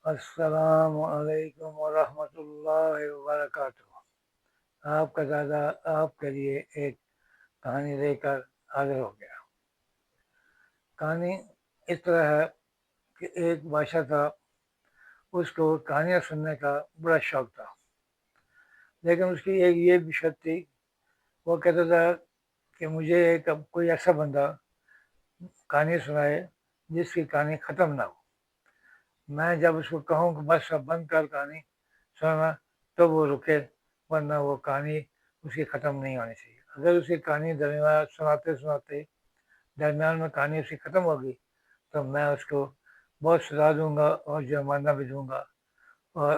السلام علیکم ورحمۃ اللہ وبرکاتہ۔ آپ کا دادا آپ کے لیے ایک کہانی لے کر حاضر ہو گیا۔ کہانی اس طرح ہے کہ ایک بادشاہ تھا، اس کو کہانیاں سننے کا بڑا شوق تھا، لیکن اس کی ایک یہ بھی شرط تھی، وہ کہتا تھا کہ مجھے ایک کوئی ایسا بندہ کہانی سنائے جس کی کہانی ختم نہ ہو۔ میں جب اس کو کہوں کہ بس اب بند کر کہانی سننا تو وہ رکے، ورنہ وہ کہانی اس کی ختم نہیں ہونی چاہیے۔ اگر اس کی کہانی درمیان درمیان میں کہانی اس کی ختم ہوگی تو میں اس کو بہت سزا دوں گا اور جرمانہ بھی دوں گا، اور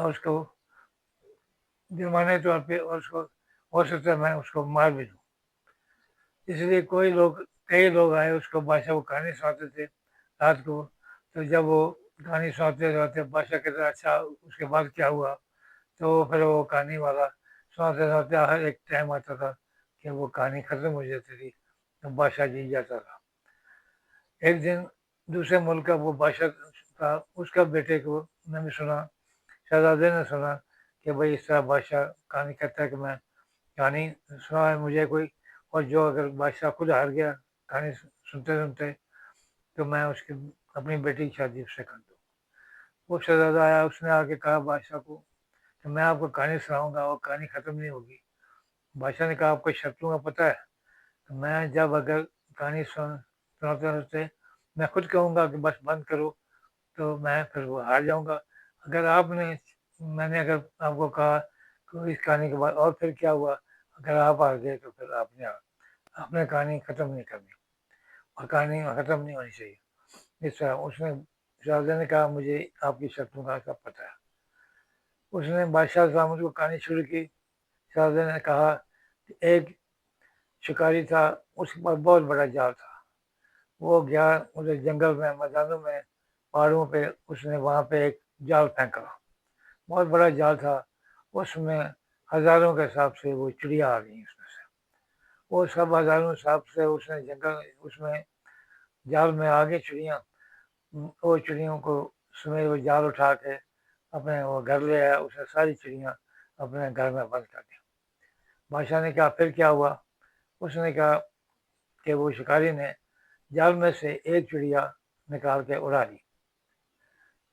اس کو جرمانے طور پہ اور اس کو ہو سکتا ہے میں اس کو مار بھی دوں۔ اس لیے کئی لوگ آئے اس کو، بادشاہ کو کہانی سناتے تھے رات کو، تو جب وہ کہانی سناتے بادشاہ کہتے اچھا اس کے بعد کیا ہوا، تو پھر وہ کہانی والا سناتے ہر ایک ٹائم آتا تھا کہ وہ کہانی ختم ہو جاتی تھی تو بادشاہ جیت جاتا تھا۔ ایک دن دوسرے ملک کا وہ بادشاہ تھا، اس کا بیٹے کو میں نے سنا، شہزادے نے سنا کہ بھائی اس طرح بادشاہ کہانی کہتا ہے کہ میں کہانی سنا ہے مجھے کوئی، اور جو اگر بادشاہ خود ہار گیا کہانی سنتے سنتے تو میں اس کی اپنی بیٹی کی شادی اس سے کر دوں۔ وہ شہزادہ آیا، اس نے آ کے کہا بادشاہ کو کہ میں آپ کو کہانی سناؤں گا اور کہانی ختم نہیں ہوگی۔ بادشاہ نے کہا آپ کو شرطوں کا پتہ ہے؟ تو میں جب اگر کہانی سناتے سنتے میں خود کہوں گا کہ بس بند کرو تو میں پھر وہ ہار جاؤں گا۔ میں نے اگر آپ کو کہا کہ اس کہانی کے بعد اور پھر کیا ہوا، اگر آپ ہار گئے تو پھر آپ نے کہانی ختم نہیں کرنی، اور کہانی ختم نہیں ہونی چاہیے۔ اس طرح اس نے شہزادے نے کہا مجھے آپ کی شرطوں کا سب پتہ ہے۔ اس نے بادشاہ صاحب کو کہانی شروع کی۔ شہزادے نے کہا کہ ایک شکاری تھا، اس کے پاس بہت بڑا جال تھا۔ وہ گیا ادھر جنگل میں، میدانوں میں، پہاڑوں پہ، اس نے وہاں پہ ایک جال پھینکا، بہت بڑا جال تھا، اس میں ہزاروں کے حساب سے وہ چڑیا آ گئیں۔ اس میں سے وہ سب ہزاروں حساب سے اس نے اس میں جال میں آگے چڑیاں، وہ چڑیوں کو سمیت وہ جال اٹھا کے اپنے وہ گھر لے آیا، اس نے ساری چڑیاں اپنے گھر میں بند کر دیں۔ بادشاہ نے کہا پھر کیا ہوا؟ اس نے کہا کہ وہ شکاری نے جال میں سے ایک چڑیا نکال کے اڑا دی۔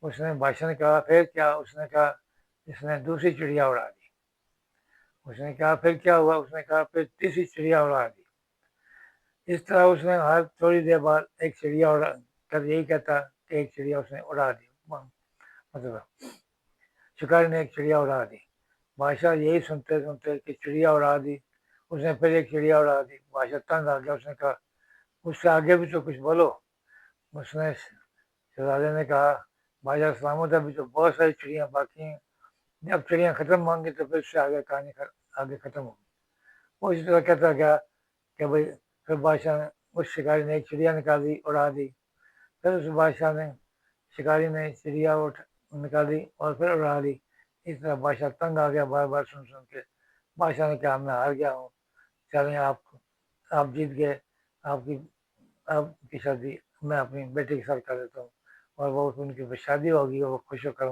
اس نے بادشاہ نے کہا پھر کیا؟ اس نے کہا اس نے دوسری چڑیا اڑا دی۔ اس نے کہا پھر کیا ہوا؟ اس نے کہا پھر تیسری چڑیا اڑا دی۔ اس طرح اس نے ہر تھوڑی دیر بعد ایک چڑیا یہی کہتا کہ ایک چڑیا اس نے اڑا دی، مطلب شکاری نے ایک چڑیا اڑا دی۔ بادشاہ یہی سنتے سنتے کہ چڑیا اڑا دی، اس نے پھر ایک چڑیا اڑا دی۔ بادشاہ تنگ آ گیا، اس نے کہا اس سے آگے بھی تو کچھ بولو۔ اس نے شہزادے نے کہا بادشاہ سلامت، ابھی تو بہت ساری چڑیاں باقی ہیں، جب چڑیاں ختم ہوں گی تو پھر سے آگے کہانی آگے ختم ہوگی۔ وہ اسی طرح کہتا گیا کہ بھائی پھر بادشاہ نے اس شکاری نے ایک چڑیا نکالی، اڑا دی، پھر اس بادشاہ نے شکاری نے چڑیا نکالی اور پھر اڑا دی۔ اس طرح بادشاہ تنگ آ گیا بار بار سن کے۔ بادشاہ نے کہا میں ہار گیا ہوں، چلیں آپ جیت گئے، آپ کی شادی میں اپنی بیٹی کے ساتھ کر دیتا ہوں، اور وہ ان کی شادی ہوگی اور وہ خوش ہو کر